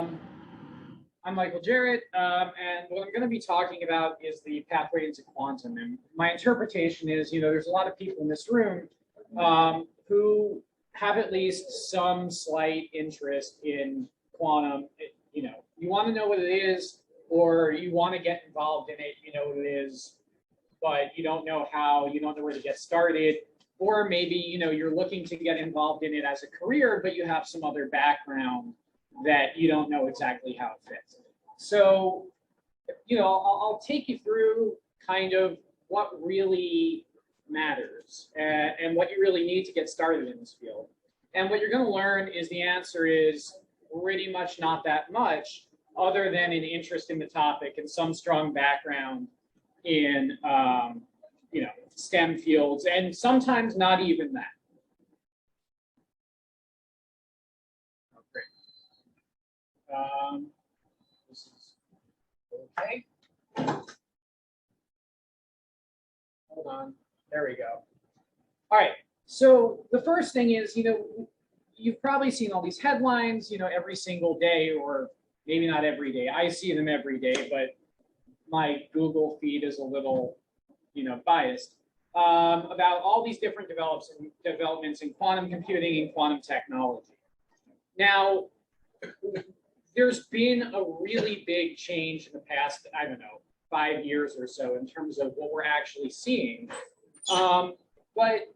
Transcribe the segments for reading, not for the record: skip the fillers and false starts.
I'm Michael Jarret, and what I'm going to be talking about is the pathway into quantum. And my interpretation is, there's a lot of people in this room who have at least some slight interest in quantum. You want to know what it is, or you want to get involved in it, you know what it is, but you don't know how, you don't know where to get started. Or maybe, you're looking to get involved in it as a career, but you have some other background that you don't know exactly how it fits. So, I'll take you through kind of what really matters and what you really need to get started in this field. And what you're going to learn is the answer is pretty much not that much, other than an interest in the topic and some strong background in, STEM fields, and sometimes not even that. Oh, great. This is okay. Hold on. There we go. All right. So the first thing is, you've probably seen all these headlines, every single day, or maybe not every day. I see them every day, but my Google feed is a little, biased, about all these different developments in quantum computing and quantum technology. Now, there's been a really big change in the past, 5 years or so in terms of what we're actually seeing. But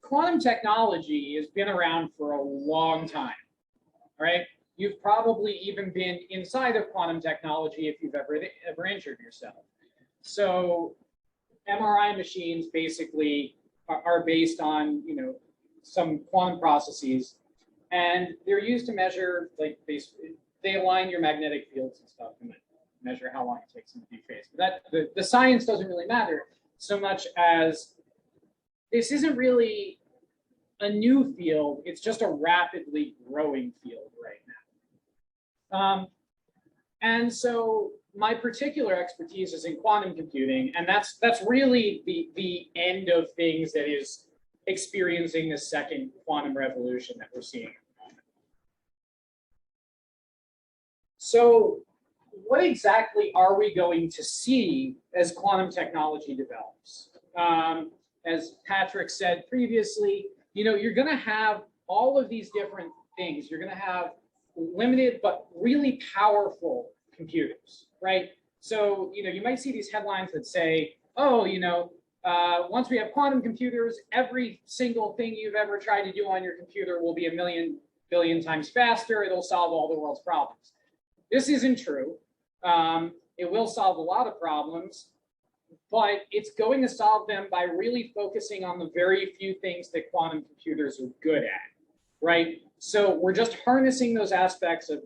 quantum technology has been around for a long time, all right? You've probably even been inside of quantum technology if you've ever injured yourself. So MRI machines basically are based on, some quantum processes, and they're used to measure, they align your magnetic fields and stuff and measure how long it takes them to be phased. But the science doesn't really matter so much as this isn't really a new field, it's just a rapidly growing field right now. And so my particular expertise is in quantum computing, and that's really the end of things that is experiencing the second quantum revolution that we're seeing. So what exactly are we going to see as quantum technology develops? As Patrick said previously, you're going to have all of these different things. You're going to have limited but really powerful computers, right? So, you might see these headlines that say, oh, once we have quantum computers, every single thing you've ever tried to do on your computer will be 1 billion times faster. It'll solve all the world's problems. This isn't true. It will solve a lot of problems, but it's going to solve them by really focusing on the very few things that quantum computers are good at, right? So we're just harnessing those aspects of,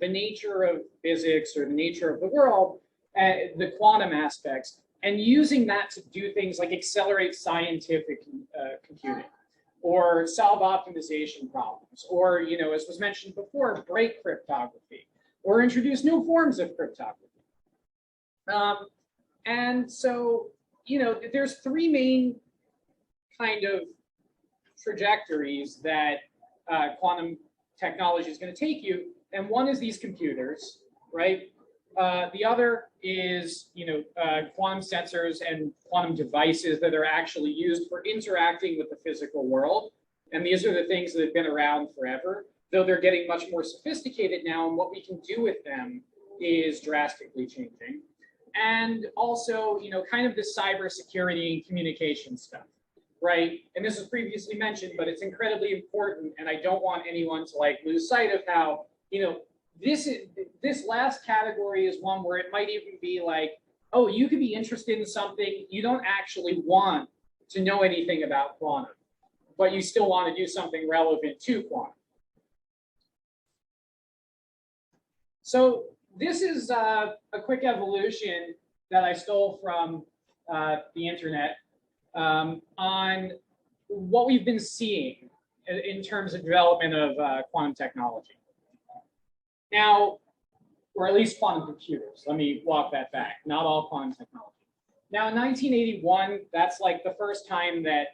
the nature of physics or the nature of the world, the quantum aspects, and using that to do things like accelerate scientific computing, or solve optimization problems, or, as was mentioned before, break cryptography, or introduce new forms of cryptography. And so, there's three main kind of trajectories that quantum technology is going to take you. And one is these computers, right? The other is, quantum sensors and quantum devices that are actually used for interacting with the physical world. And these are the things that have been around forever, though they're getting much more sophisticated now, and what we can do with them is drastically changing. And also, kind of the cybersecurity and communication stuff, right? And this was previously mentioned, but it's incredibly important, and I don't want anyone to lose sight of how, this last category is one where it might even be like, oh, you could be interested in something, you don't actually want to know anything about quantum, but you still want to do something relevant to quantum. So this is a quick evolution that I stole from the internet on what we've been seeing in terms of development of quantum technology. Now, or at least quantum computers. Let me walk that back. Not all quantum technology. Now, in 1981, that's like the first time that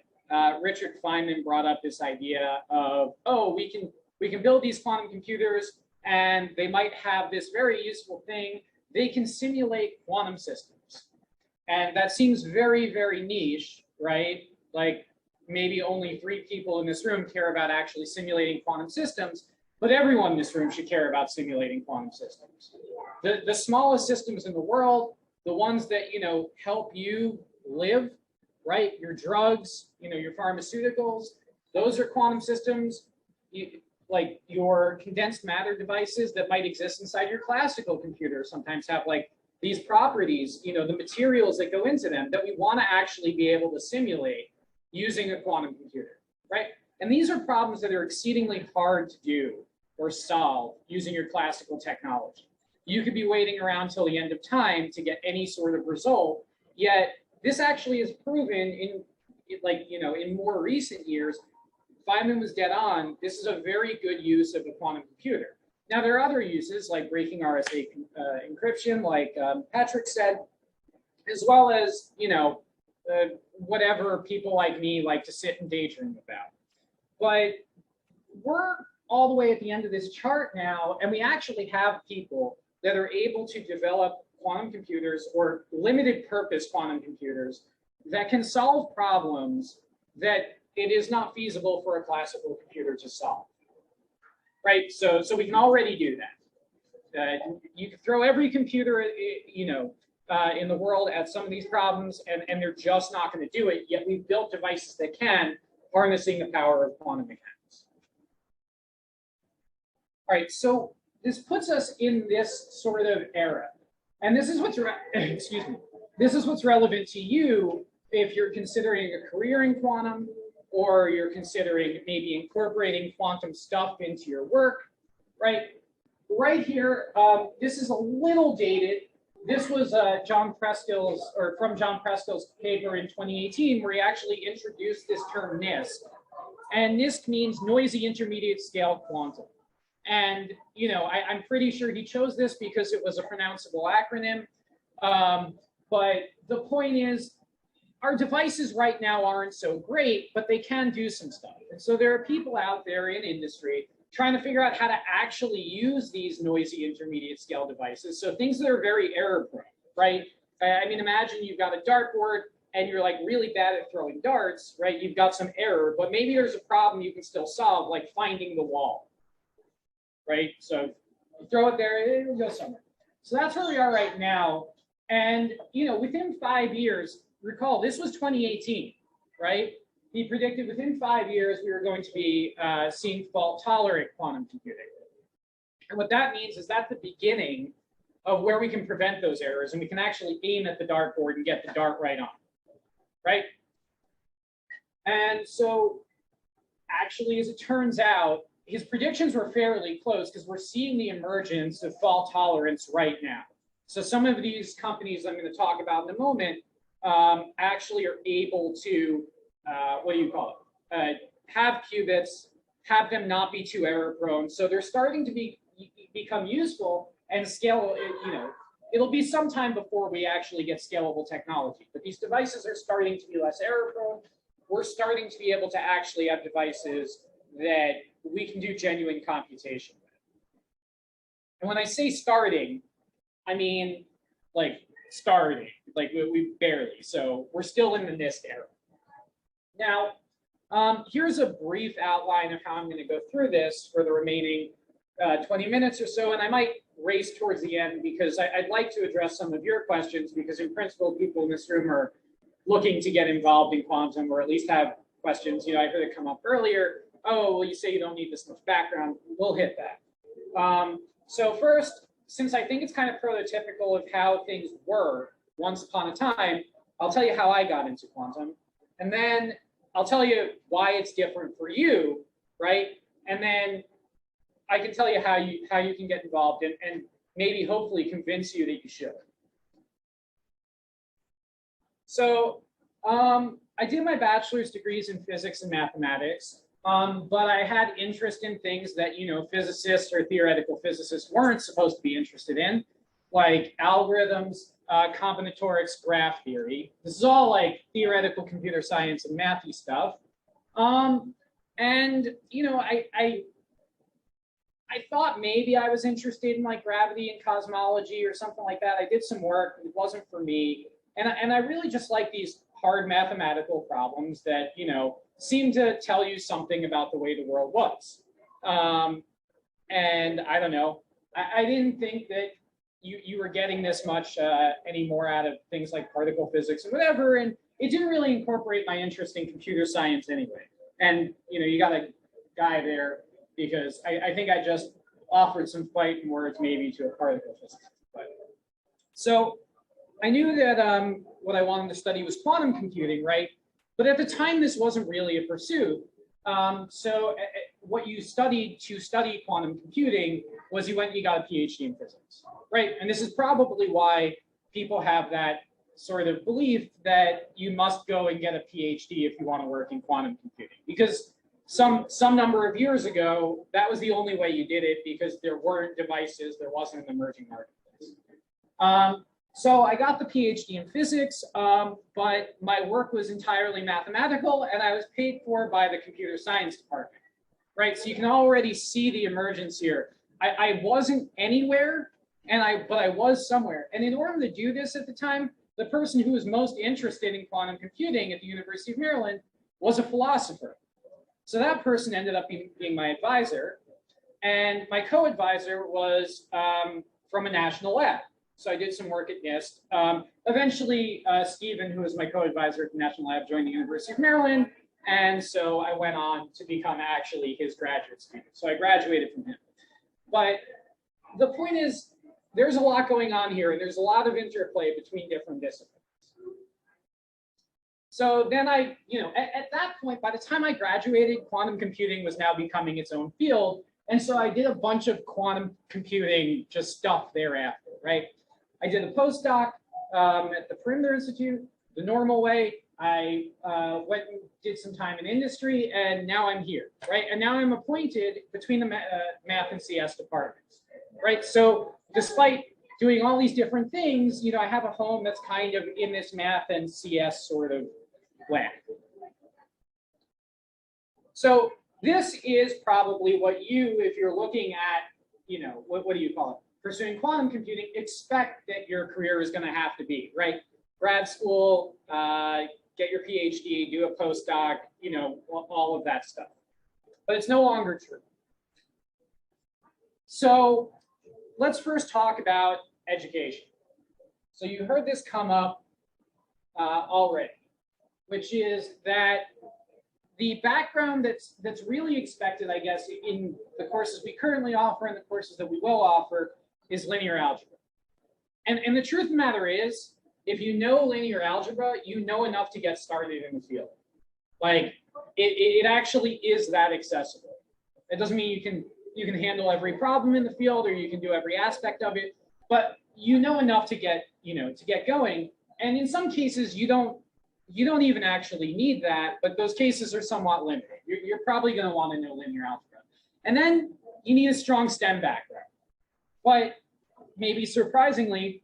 Richard Feynman brought up this idea of, oh, we can build these quantum computers and they might have this very useful thing. They can simulate quantum systems. And that seems very, very niche, right? Like maybe only 3 people in this room care about actually simulating quantum systems, but everyone in this room should care about simulating quantum systems. The smallest systems in the world, the ones that, you know, help you live, right? Your drugs, you know, your pharmaceuticals, those are quantum systems. Like your condensed matter devices that might exist inside your classical computer sometimes have like these properties, you know, the materials that go into them that we want to actually be able to simulate using a quantum computer, right? And these are problems that are exceedingly hard to do or solve using your classical technology. You could be waiting around till the end of time to get any sort of result, yet this actually is proven in, like, you know, in more recent years. Feynman was dead on. This is a very good use of a quantum computer. Now, there are other uses like breaking RSA encryption, like Patrick said, as well as, you know, whatever people like me like to sit and daydream about. But we're all the way at the end of this chart now, and we actually have people that are able to develop quantum computers or limited purpose quantum computers that can solve problems that it is not feasible for a classical computer to solve, right? So we can already do that. You can throw every computer, you know, in the world at some of these problems, and they're just not going to do it. Yet we've built devices that can, harnessing the power of quantum mechanics. All right, so this puts us in this sort of era, and this is what's excuse me. This is what's relevant to you if you're considering a career in quantum, or you're considering maybe incorporating quantum stuff into your work, right? Right here, this is a little dated. This was John Preskill's, or from John Preskill's paper in 2018, where he actually introduced this term Nisk. And Nisk means noisy intermediate scale quantum. And, you know, I'm pretty sure he chose this because it was a pronounceable acronym. But the point is, our devices right now aren't so great, but they can do some stuff. And so there are people out there in industry trying to figure out how to actually use these noisy intermediate scale devices. So things that are very error prone, right? I mean, imagine you've got a dartboard and you're like really bad at throwing darts, right? You've got some error, but maybe there's a problem you can still solve, like finding the wall, right? So you throw it there, it'll go somewhere. So that's where we are right now. And, you know, within 5 years, recall, this was 2018, right? He predicted within 5 years, we were going to be seeing fault-tolerant quantum computing. And what that means is that's the beginning of where we can prevent those errors, and we can actually aim at the dartboard and get the dart right on, right? And so actually, as it turns out, his predictions were fairly close because we're seeing the emergence of fault tolerance right now. So some of these companies I'm going to talk about in a moment actually are able to, what do you call it? Have qubits, have them not be too error prone. So they're starting to become useful and scale, you know, it'll be some time before we actually get scalable technology, but these devices are starting to be less error prone. We're starting to be able to actually have devices that we can do genuine computation with. And when I say starting, I mean like starting, like we barely. So we're still in the Nisk era. Now, here's a brief outline of how I'm going to go through this for the remaining 20 minutes or so, and I might race towards the end because I'd like to address some of your questions, because in principle, people in this room are looking to get involved in quantum, or at least have questions. You know, I heard it come up earlier. Oh, well, you say you don't need this much background. We'll hit that. So first, since I think it's kind of prototypical of how things were once upon a time, I'll tell you how I got into quantum, and then I'll tell you why it's different for you, right? And then I can tell you how you can get involved and maybe hopefully convince you that you should. So I did my bachelor's degrees in physics and mathematics, but I had interest in things that, you know, physicists or theoretical physicists weren't supposed to be interested in, like algorithms, combinatorics, graph theory. This is all like theoretical computer science and mathy stuff. And, you know, I thought maybe I was interested in like gravity and cosmology or something like that. I did some work. It wasn't for me. And I really just like these hard mathematical problems that, seem to tell you something about the way the world was. And I don't know. I didn't think that you were getting this much anymore out of things like particle physics and whatever. And it didn't really incorporate my interest in computer science anyway. And, you got a guy there because I think I just offered some fighting words maybe to a particle physicist. So I knew that what I wanted to study was quantum computing, right? But at the time, this wasn't really a pursuit. So what you studied to study quantum computing was you went and you got a PhD in physics, right? And this is probably why people have that sort of belief that you must go and get a PhD if you want to work in quantum computing, because some number of years ago, that was the only way you did it because there weren't devices, there wasn't an emerging marketplace. So I got the PhD in physics, but my work was entirely mathematical and I was paid for by the computer science department, right? So you can already see the emergence here. I wasn't anywhere, but I was somewhere. And in order to do this at the time, the person who was most interested in quantum computing at the University of Maryland was a philosopher. So that person ended up being my advisor. And my co-advisor was from a national lab. So I did some work at NISK. Eventually, Stephen, who was my co-advisor at the National Lab, joined the University of Maryland. And so I went on to become actually his graduate student. So I graduated from him. But the point is, there's a lot going on here, and there's a lot of interplay between different disciplines. So then at that point, by the time I graduated, quantum computing was now becoming its own field. And so I did a bunch of quantum computing just stuff thereafter, right? I did a postdoc at the Perimeter Institute, the normal way. I went and did some time in industry, and now I'm here, right? And now I'm appointed between the math and CS departments, right? So despite doing all these different things, I have a home that's kind of in this math and CS sort of way. So this is probably what if you're looking at, what do you call it? Pursuing quantum computing, expect that your career is going to have to be, right? Grad school, get your PhD, do a postdoc, all of that stuff. But it's no longer true. So let's first talk about education. So you heard this come up already, which is that the background that's really expected, I guess, in the courses we currently offer and the courses that we will offer is linear algebra. And the truth of the matter is, if you know linear algebra, you know enough to get started in the field. Like, it actually is that accessible. It doesn't mean you can handle every problem in the field or you can do every aspect of it, but you know enough to get going. And in some cases, you don't even actually need that, but those cases are somewhat limited. You're probably going to want to know linear algebra. And then you need a strong STEM background. But maybe surprisingly,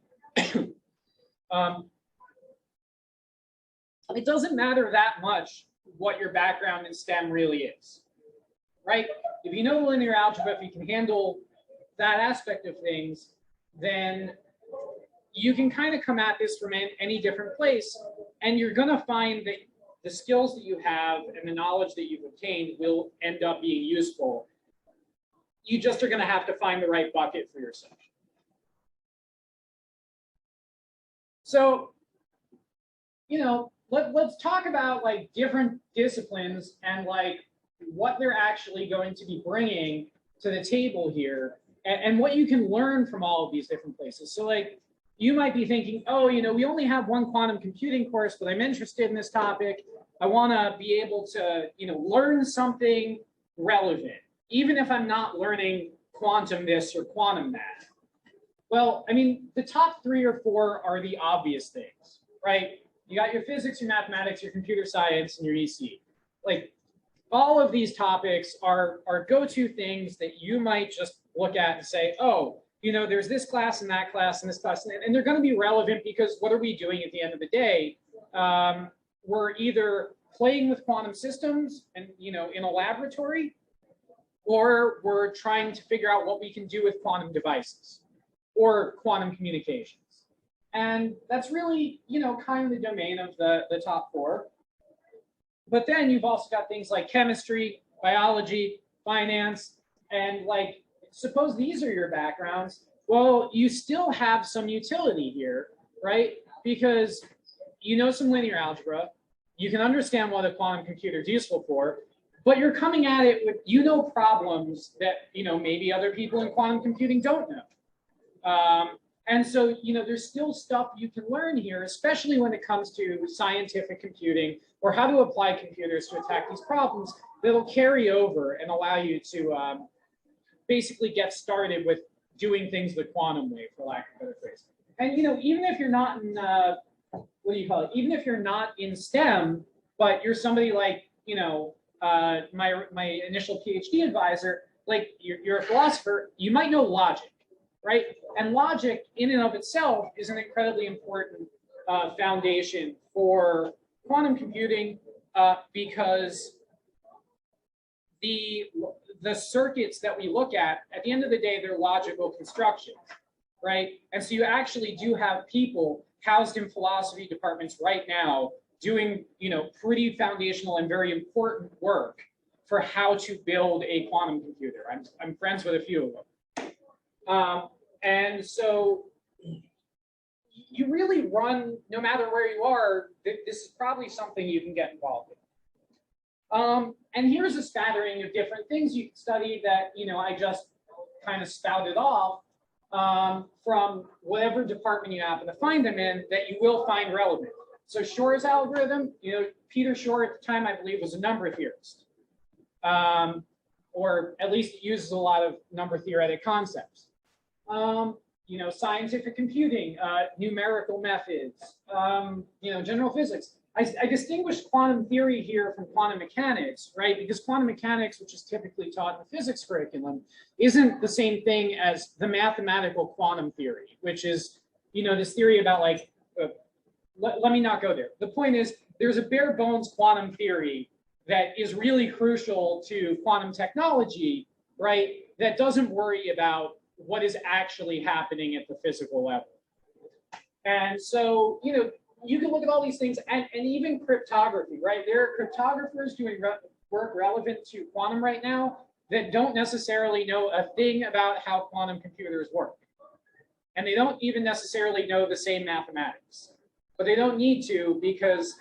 it doesn't matter that much what your background in STEM really is, right? If you know linear algebra, if you can handle that aspect of things, then you can kind of come at this from any different place, and you're going to find that the skills that you have and the knowledge that you've obtained will end up being useful. You just are going to have to find the right bucket for yourself. So, let's talk about like different disciplines and like what they're actually going to be bringing to the table here, and what you can learn from all of these different places. So like, you might be thinking, oh, we only have one quantum computing course, but I'm interested in this topic. I want to be able to, learn something relevant, even if I'm not learning quantum this or quantum that. Well, I mean, the top 3 or 4 are the obvious things, right? You got your physics, your mathematics, your computer science, and your EC. Like, all of these topics are go-to things that you might just look at and say, oh, there's this class and that class and this class, and they're going to be relevant because what are we doing at the end of the day? We're either playing with quantum systems and, in a laboratory, or we're trying to figure out what we can do with quantum devices or quantum communications. And that's really, kind of the domain of the top four. But then you've also got things like chemistry, biology, finance, and like, suppose these are your backgrounds. Well, you still have some utility here, right? Because you know some linear algebra, you can understand what a quantum computer is useful for, but you're coming at it with, problems that, maybe other people in quantum computing don't know. And so, there's still stuff you can learn here, especially when it comes to scientific computing or how to apply computers to attack these problems that'll carry over and allow you to basically get started with doing things the quantum way, for lack of a better phrase. And, even if you're not in, even if you're not in STEM, but you're somebody like, my initial PhD advisor, like you're a philosopher, you might know logic, right? And logic in and of itself is an incredibly important foundation for quantum computing because the circuits that we look at the end of the day, they're logical constructions, right? And so you actually do have people housed in philosophy departments right now doing, pretty foundational and very important work for how to build a quantum computer. I'm friends with a few of them. And so you really run, no matter where you are, this is probably something you can get involved in. And here's a spattering of different things you can study that, I just kind of spouted off from whatever department you happen to find them in that you will find relevant. So Shor's algorithm, Peter Shor at the time, I believe, was a number theorist. Or at least uses a lot of number theoretic concepts. Scientific computing, numerical methods, general physics. I distinguish quantum theory here from quantum mechanics, right? Because quantum mechanics, which is typically taught in the physics curriculum, isn't the same thing as the mathematical quantum theory, which is, this theory about like, let me not go there. The point is, there's a bare bones quantum theory that is really crucial to quantum technology, right? That doesn't worry about what is actually happening at the physical level. And so, you can look at all these things and even cryptography, right? There are cryptographers doing work relevant to quantum right now that don't necessarily know a thing about how quantum computers work. And they don't even necessarily know the same mathematics. But they don't need to because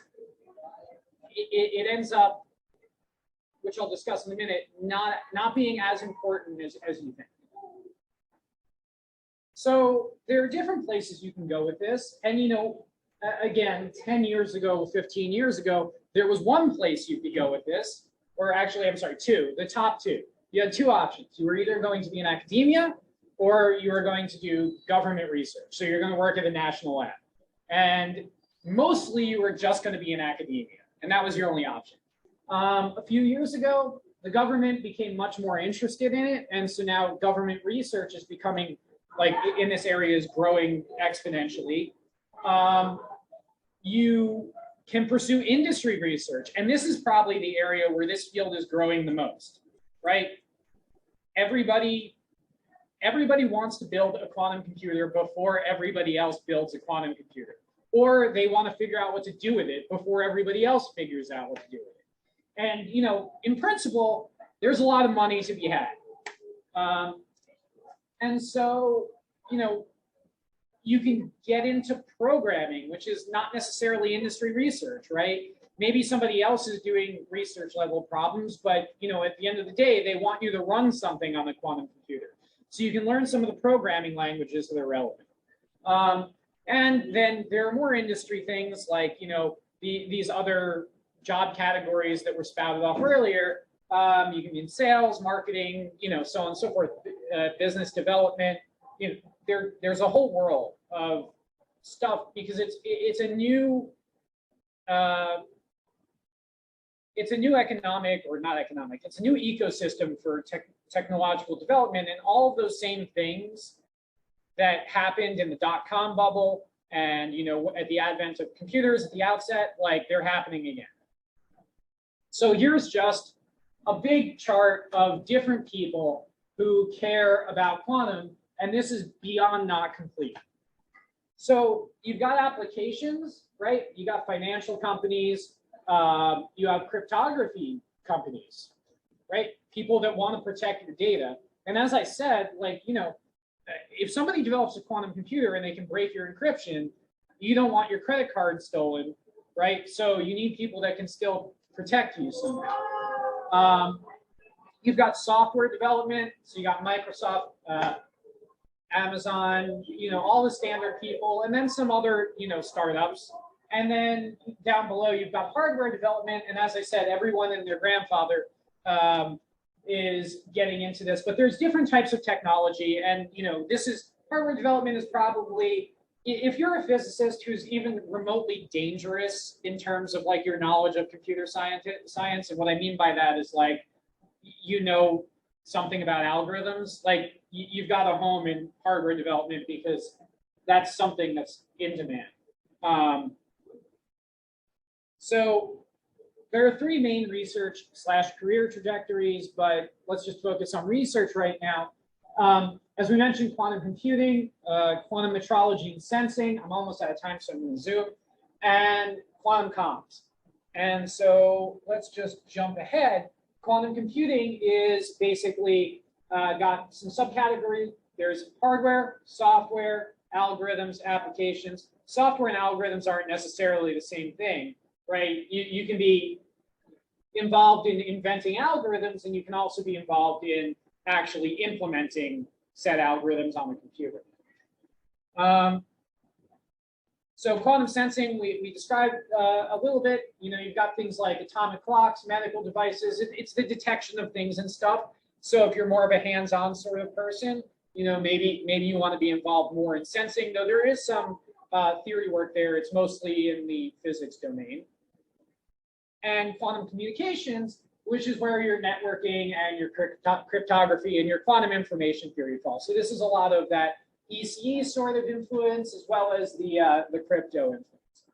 it ends up, which I'll discuss in a minute, not being as important as you think. So there are different places you can go with this. And, again, 10 years ago, 15 years ago, there was one place you could go with this, or actually, I'm sorry, two, the top two. You had two options. You were either going to be in academia or you were going to do government research. So you're going to work at a national lab. And mostly you were just going to be in academia. And that was your only option. A few years ago, the government became much more interested in it. And so now government research is becoming, like in this area, is growing exponentially. You can pursue industry research. And this is probably the area where this field is growing the most, right? Everybody wants to build a quantum computer before everybody else builds a quantum computer. Or they want to figure out what to do with it before everybody else figures out what to do with it. And, in principle, there's a lot of money to be had. And so, you can get into programming, which is not necessarily industry research, right? Maybe somebody else is doing research level problems, but, at the end of the day, they want you to run something on the quantum computer. So you can learn some of the programming languages that are relevant. And then there are more industry things like, these other job categories that were spouted off earlier. You can be in sales, marketing, so on and so forth, business development. There's a whole world of stuff because it's a new economic, or not economic, it's a new ecosystem for technological development, and all of those same things that happened in the dot-com bubble and at the advent of computers at the outset, like they're happening again. So here's just a big chart of different people who care about quantum, and this is beyond not complete. So you've got applications, right? You got financial companies, you have cryptography companies, right? People that want to protect your data. And as I said, like, you know, if somebody develops a quantum computer and they can break your encryption, you don't want your credit card stolen, right? So you need people that can still protect you somehow. You've got software development, so you got Microsoft, Amazon, you know, all the standard people, and then some other, you know, startups. And then down below, you've got hardware development. And as I said, everyone and their grandfather is getting into this. But there's different types of technology. And, you know, this is hardware development is probably, if you're a physicist who's even remotely dangerous in terms of like your knowledge of computer science, and what I mean by that is like, you know, something about algorithms, like you've got a home in hardware development because that's something that's in demand. So there are three main research/career trajectories, but let's just focus on research right now. As we mentioned, quantum computing, quantum metrology and sensing. I'm almost out of time, so I'm going to zoom. And quantum comms. And so let's just jump ahead. Quantum computing is basically got some subcategories. There's hardware, software, algorithms, applications. Software and algorithms aren't necessarily the same thing, right? You can be involved in inventing algorithms, and you can also be involved in actually implementing said algorithms on the computer. So quantum sensing, we described a little bit. You know, you've got things like atomic clocks, medical devices. It's the detection of things and stuff. So if you're more of a hands-on sort of person, you know, maybe you want to be involved more in sensing, though there is some theory work there. It's mostly in the physics domain. And quantum communications, which is where your networking and your cryptography and your quantum information theory falls. So this is a lot of that ECE sort of influence, as well as the crypto influence.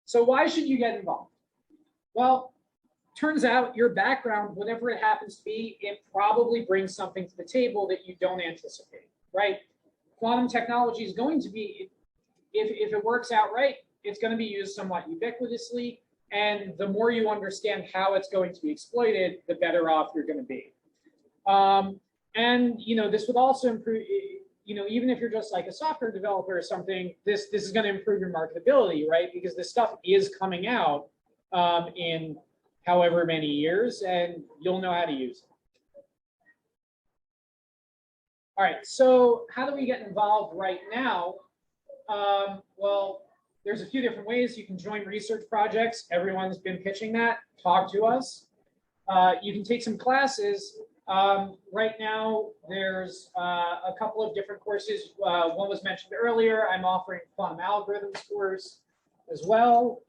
So why should you get involved? Well, turns out your background, whatever it happens to be, it probably brings something to the table that you don't anticipate, right? Quantum technology is going to be, if it works out right, it's going to be used somewhat ubiquitously. And the more you understand how it's going to be exploited, the better off you're going to be. And, you know, this would also improve, you know, even if you're just like a software developer or something, this is going to improve your marketability, right? Because this stuff is coming out in however many years, and you'll know how to use it. All right, so how do we get involved right now? Well, there's a few different ways. You can join research projects. Everyone's been pitching that. Talk to us. You can take some classes. Right now, there's a couple of different courses. One was mentioned earlier. I'm offering quantum algorithms course as well.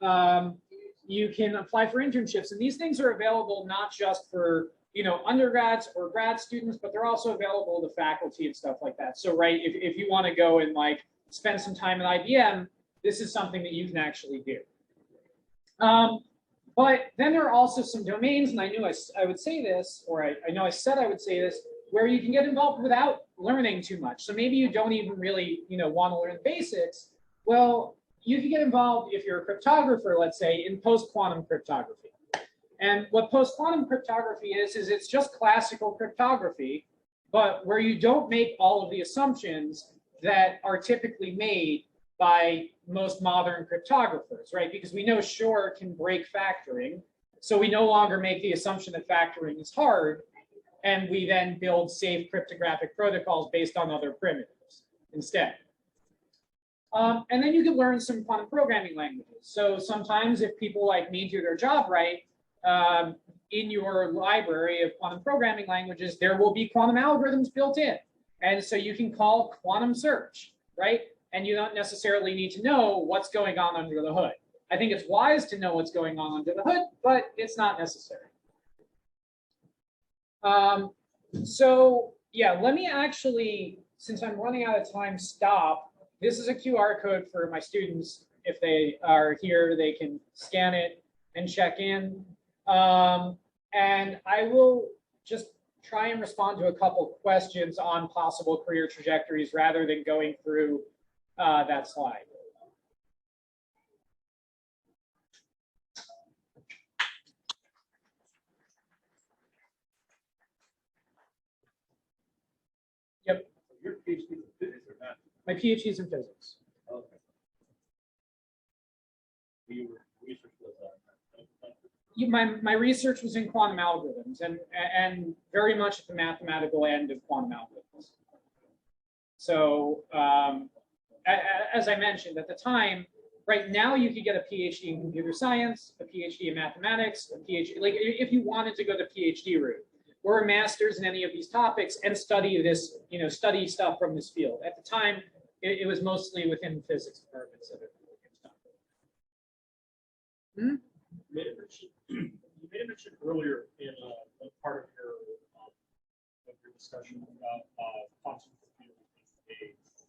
You can apply for internships, and these things are available not just for, you know, undergrads or grad students, but they're also available to faculty and stuff like that. So, right, if you want to go and like spend some time at IBM, this is something that you can actually do. But then there are also some domains, and I knew I would say this, or I know I said I would say this, where you can get involved without learning too much. So maybe you don't even really, you know, want to learn basics. Well, you can get involved if you're a cryptographer, let's say, in post-quantum cryptography. And what post-quantum cryptography is it's just classical cryptography, but where you don't make all of the assumptions that are typically made by most modern cryptographers, right? Because we know Shor can break factoring, so we no longer make the assumption that factoring is hard, and we then build safe cryptographic protocols based on other primitives instead. And then you can learn some quantum programming languages. So sometimes if people like me do their job right, in your library of quantum programming languages, there will be quantum algorithms built in. And so you can call quantum search, right? And you don't necessarily need to know what's going on under the hood. I think it's wise to know what's going on under the hood, but it's not necessary. So yeah, let me actually, since I'm running out of time, stop. This is a QR code for my students. If they are here, they can scan it and check in. And I will just try and respond to a couple questions on possible career trajectories rather than going through that slide. Yep. Your PhD is in physics or math? My PhD is in physics. Okay. Your research was My research was in quantum algorithms and very much at the mathematical end of quantum algorithms. So as I mentioned at the time, right now you could get a PhD in computer science, a PhD in mathematics, a PhD, like if you wanted to go the PhD route, or a master's in any of these topics and study this, study stuff from this field. At the time, it was mostly within physics departments that it was done. You made a mention earlier in a part of your discussion about quantum computing aids,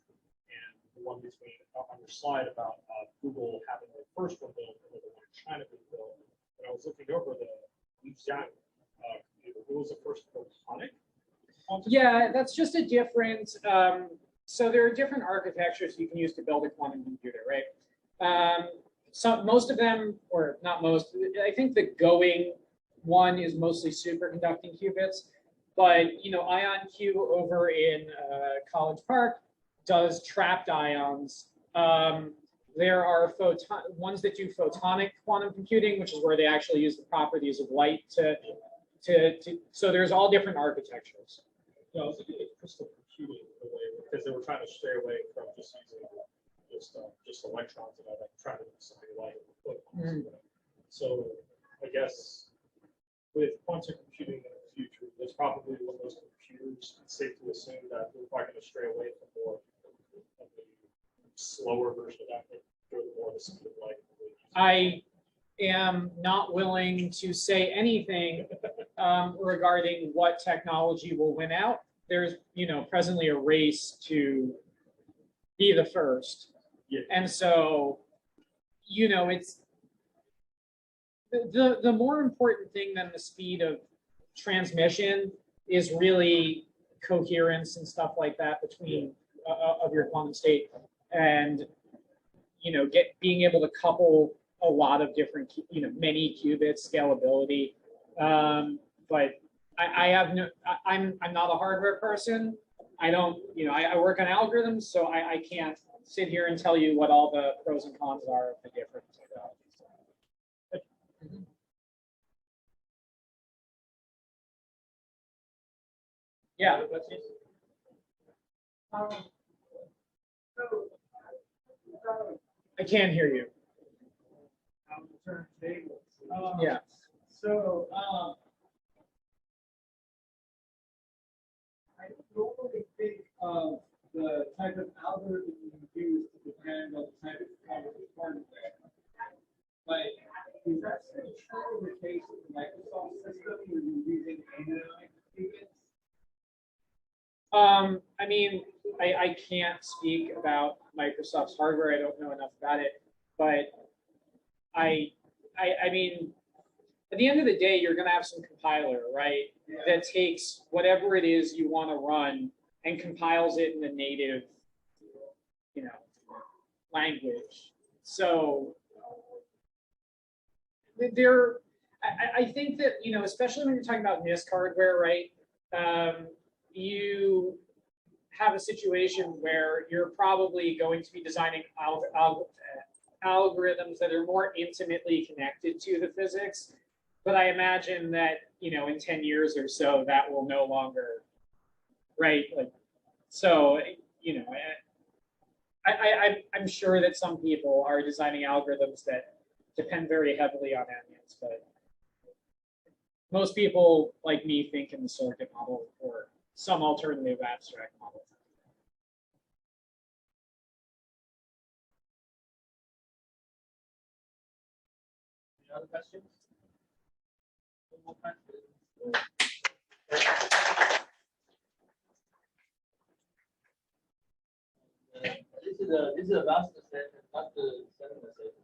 and the one between on your slide about Google having the first one built and the one in China being built. And I was looking over the Lijiang computer. Who was the first photonic? Yeah, that's just a different. So there are different architectures you can use to build a quantum computer, right? So most of them, or not most, I think the going one is mostly superconducting qubits, but IonQ over in College Park does trapped ions. There are ones that do photonic quantum computing, which is where they actually use the properties of light to so there's all different architectures. Yeah, I was looking at crystal computing in a way because they were trying to stray away from just using just electrons and all that, trying to do something like photons. So I guess with quantum computing in the future, there's probably one of those computers. It's safe to assume that we're probably going to stray away from more of the slower version of that, or the more the speed of light. I am not willing to say anything regarding what technology will win out. There's, presently a race to be the first. Yeah. And so, it's the more important thing than the speed of transmission is really coherence and stuff like that between of your quantum state, and being able to couple a lot of different, many qubits, scalability. But I have no, I'm not a hardware person. I don't, I work on algorithms, so I can't sit here and tell you what all the pros and cons are of the different technologies. Yeah. I can't hear you. Yeah. So I normally think of the type of algorithm you use to depend on the type of hardware. But is that still true in the case of the Microsoft system where you're using AI qubits? I mean, I can't speak about Microsoft's hardware. I don't know enough about it, but I mean, at the end of the day, you're going to have some compiler, right? Yeah. That takes whatever it is you want to run and compiles it in the native, language. So I think that, especially when you're talking about Nisk hardware, right? You have a situation where you're probably going to be designing algorithms that are more intimately connected to the physics. But I imagine that, in 10 years or so, that will no longer, right? Like, so, I'm sure that some people are designing algorithms that depend very heavily on onions, but most people like me think in the circuit model or some alternative abstract model. Any other questions? One more question? This is a master set, not the seminar set.